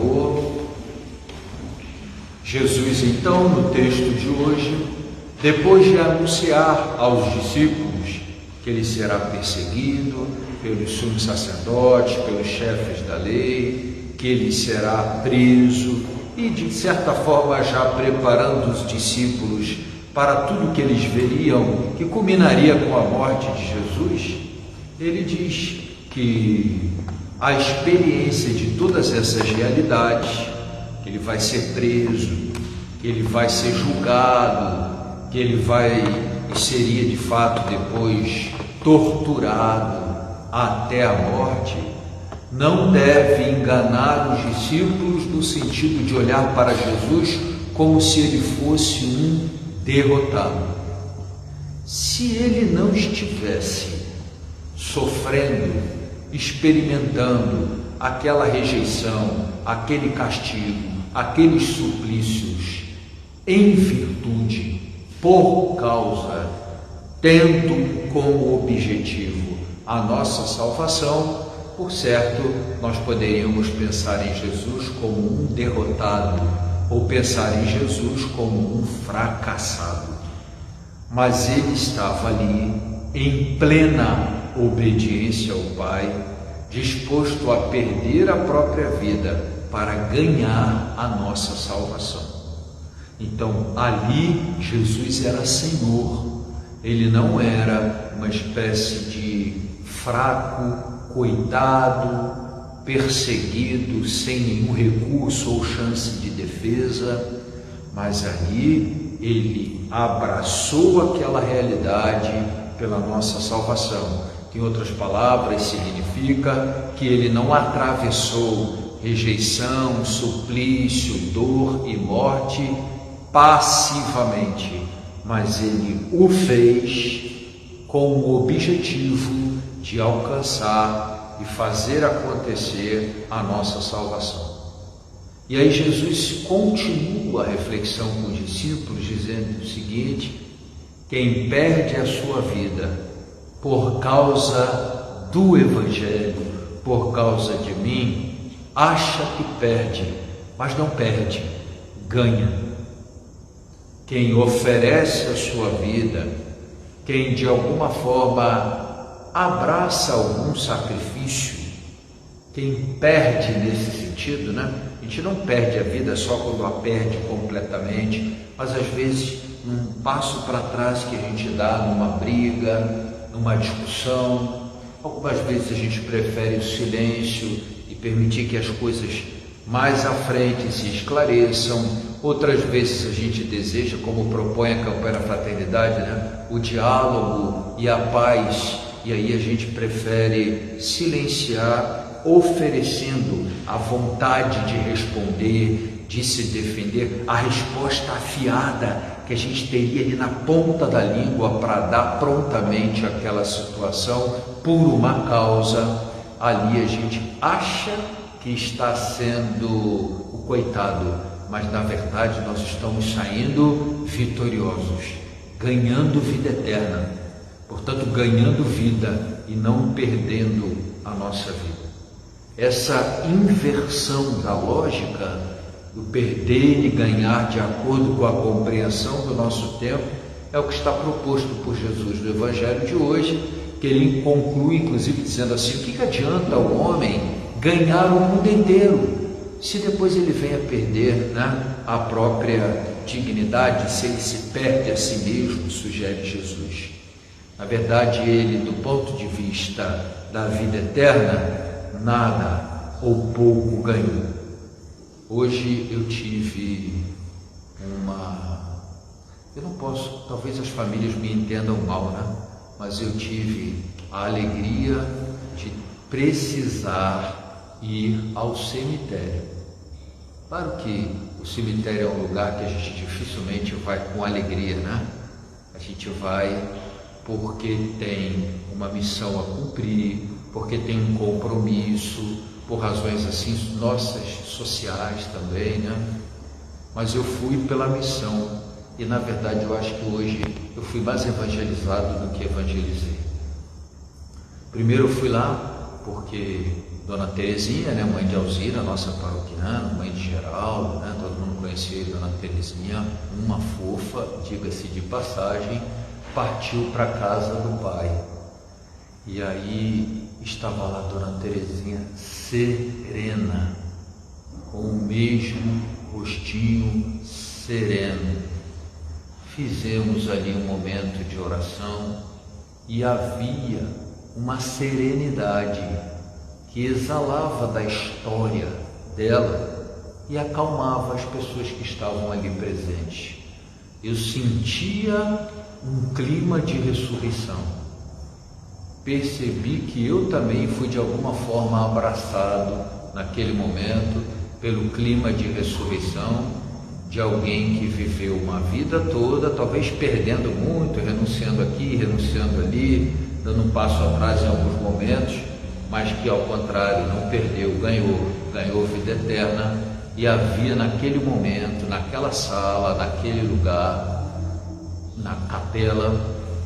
favor. Jesus, então, no texto de hoje, depois de anunciar aos discípulos que ele será perseguido pelos sumos sacerdotes, pelos chefes da lei, que ele será preso e, de certa forma, já preparando os discípulos para tudo que eles veriam, que culminaria com a morte de Jesus, ele diz que a experiência de todas essas realidades, que ele vai ser preso, que ele vai ser julgado, que ele seria de fato depois torturado até a morte, não deve enganar os discípulos no sentido de olhar para Jesus como se ele fosse um derrotado. Se ele não estivesse sofrendo, experimentando aquela rejeição, aquele castigo, aqueles suplícios, em virtude, por causa, tendo como objetivo a nossa salvação, por certo, nós poderíamos pensar em Jesus como um derrotado ou pensar em Jesus como um fracassado. Mas ele estava ali em plena obediência ao Pai, disposto a perder a própria vida para ganhar a nossa salvação. Então, ali Jesus era Senhor, ele não era uma espécie de fraco, coitado, perseguido, sem nenhum recurso ou chance de defesa, mas ali ele abraçou aquela realidade pela nossa salvação. Em outras palavras, significa que ele não atravessou rejeição, suplício, dor e morte passivamente, mas ele o fez com o objetivo de alcançar e fazer acontecer a nossa salvação. E aí Jesus continua a reflexão com os discípulos, dizendo o seguinte: quem perde a sua vida por causa do Evangelho, por causa de mim, acha que perde, mas não perde, ganha. Quem oferece a sua vida, quem de alguma forma abraça algum sacrifício, quem perde nesse sentido, né? A gente não perde a vida só quando a perde completamente, mas às vezes num passo para trás que a gente dá numa briga, numa discussão. Algumas vezes a gente prefere o silêncio e permitir que as coisas mais à frente se esclareçam. Outras vezes a gente deseja, como propõe a campanha da fraternidade, né, o diálogo e a paz, e aí a gente prefere silenciar, oferecendo a vontade de responder, de se defender, a resposta afiada que a gente teria ali na ponta da língua para dar prontamente aquela situação por uma causa. Ali a gente acha que está sendo o coitado, mas na verdade nós estamos saindo vitoriosos, ganhando vida eterna, portanto ganhando vida e não perdendo a nossa vida. Essa inversão da lógica do perder e ganhar de acordo com a compreensão do nosso tempo é o que está proposto por Jesus no Evangelho de hoje, que ele conclui inclusive dizendo assim: o que adianta o homem ganhar o mundo inteiro se depois ele vem a perder, né, a própria dignidade, se ele se perde a si mesmo, sugere Jesus. Na verdade, ele, do ponto de vista da vida eterna, nada ou pouco ganhou. Hoje eu tive eu não posso, talvez as famílias me entendam mal, né? Mas eu tive a alegria de precisar ir ao cemitério. Claro que o cemitério é um lugar que a gente dificilmente vai com alegria, né? A gente vai porque tem uma missão a cumprir, porque tem um compromisso, por razões assim nossas sociais também, né? Mas eu fui pela missão e na verdade eu acho que hoje eu fui mais evangelizado do que evangelizei. Primeiro eu fui lá porque Dona Terezinha, né, mãe de Alzira, nossa paroquiana, mãe de Geraldo, né, todo mundo conhecia Dona Terezinha, uma fofa, diga-se de passagem, partiu para a casa do pai. E aí estava lá Dona Terezinha serena, com o mesmo rostinho sereno. Fizemos ali um momento de oração e havia uma serenidade que exalava da história dela e acalmava as pessoas que estavam ali presentes. Eu sentia um clima de ressurreição. Percebi que eu também fui de alguma forma abraçado naquele momento pelo clima de ressurreição de alguém que viveu uma vida toda, talvez perdendo muito, renunciando aqui, renunciando ali, dando um passo atrás em alguns momentos, mas que ao contrário não perdeu, ganhou vida eterna. E havia naquele momento, naquela sala, naquele lugar, na capela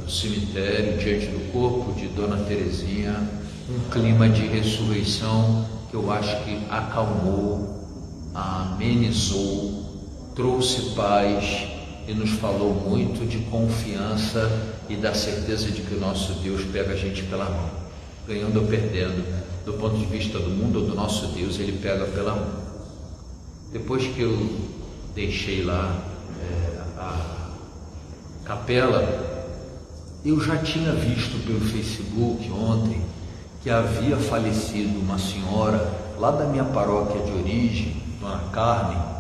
do cemitério, diante do corpo de Dona Terezinha, um clima de ressurreição que eu acho que acalmou, amenizou, trouxe paz e nos falou muito de confiança e da certeza de que o nosso Deus pega a gente pela mão, ganhando ou perdendo, do ponto de vista do mundo ou do nosso Deus, Ele pega pela mão. Depois que eu deixei lá a capela, eu já tinha visto pelo Facebook ontem que havia falecido uma senhora lá da minha paróquia de origem, Dona Carmen,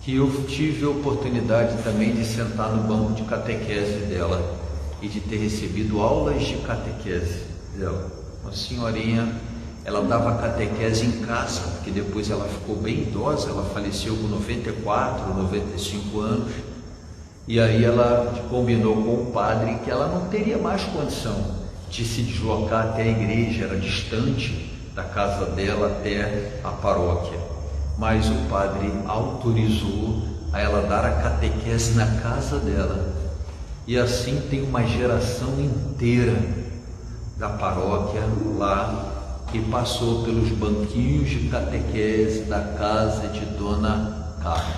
que eu tive a oportunidade também de sentar no banco de catequese dela e de ter recebido aulas de catequese dela. Uma senhorinha, ela dava catequese em casa, porque depois ela ficou bem idosa, ela faleceu com 94, 95 anos, e aí ela combinou com o padre que ela não teria mais condição de se deslocar até a igreja, era distante da casa dela até a paróquia. Mas o padre autorizou a ela dar a catequese na casa dela. E assim tem uma geração inteira da paróquia lá que passou pelos banquinhos de catequese da casa de Dona Carmen.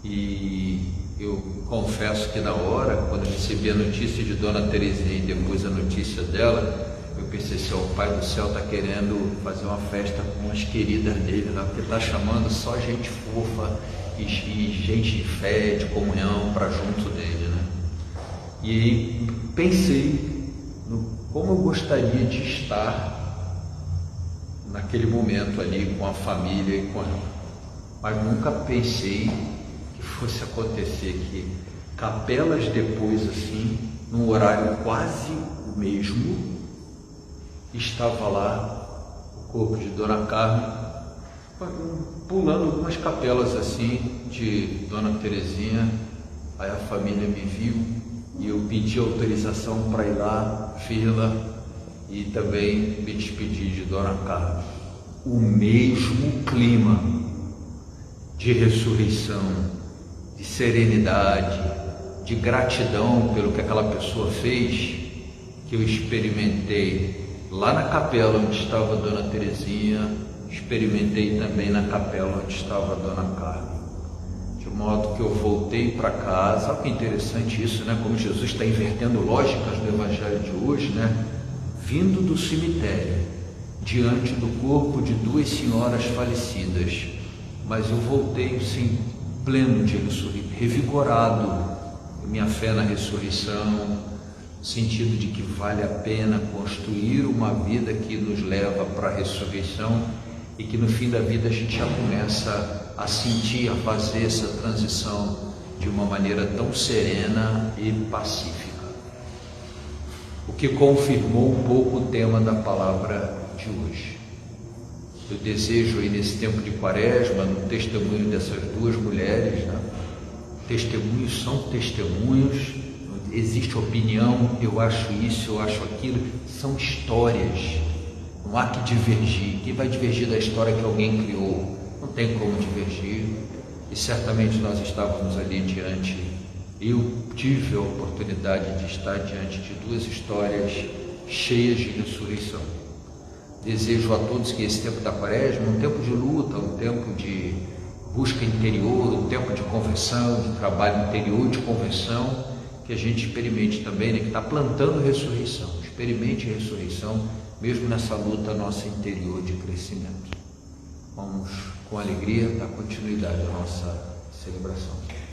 E eu confesso que na hora, quando eu recebi a notícia de Dona Terezinha e depois a notícia dela, eu pensei assim, o Pai do Céu está querendo fazer uma festa com as queridas dele, né? Porque está chamando só gente fofa e gente de fé, de comunhão para junto dele, né? E aí pensei no como eu gostaria de estar naquele momento ali com a família e com ela, mas nunca pensei que fosse acontecer que capelas depois assim, num horário quase o mesmo, estava lá o corpo de Dona Carmen, pulando algumas capelas assim de Dona Terezinha. Aí a família me viu e eu pedi autorização para ir lá vê-la e também me despedir de Dona Carmen. O mesmo clima de ressurreição, de serenidade, de gratidão pelo que aquela pessoa fez, que eu experimentei lá na capela onde estava a Dona Terezinha, experimentei também na capela onde estava a Dona Carmen. De modo que eu voltei para casa. Olha que interessante isso, né? Como Jesus está invertendo lógicas do Evangelho de hoje, né? Vindo do cemitério, diante do corpo de duas senhoras falecidas, mas eu voltei sim, pleno de ressurreição, revigorado, minha fé na ressurreição, no sentido de que vale a pena construir uma vida que nos leva para a ressurreição e que no fim da vida a gente já começa a sentir, a fazer essa transição de uma maneira tão serena e pacífica. O que confirmou um pouco o tema da palavra de hoje. Eu desejo aí nesse tempo de Quaresma, no testemunho dessas duas mulheres, né? Testemunhos são testemunhos, existe opinião, eu acho isso, eu acho aquilo, são histórias, não há que divergir. Quem vai divergir da história que alguém criou? Não tem como divergir. E certamente nós estávamos ali diante, eu tive a oportunidade de estar diante de duas histórias cheias de ressurreição. Desejo a todos que esse tempo da Quaresma, um tempo de luta, um tempo de busca interior, um tempo de conversão, de trabalho interior, de conversão, que a gente experimente também, né, que está plantando ressurreição, experimente a ressurreição, mesmo nessa luta nossa interior de crescimento. Vamos, com alegria, dar continuidade à nossa celebração.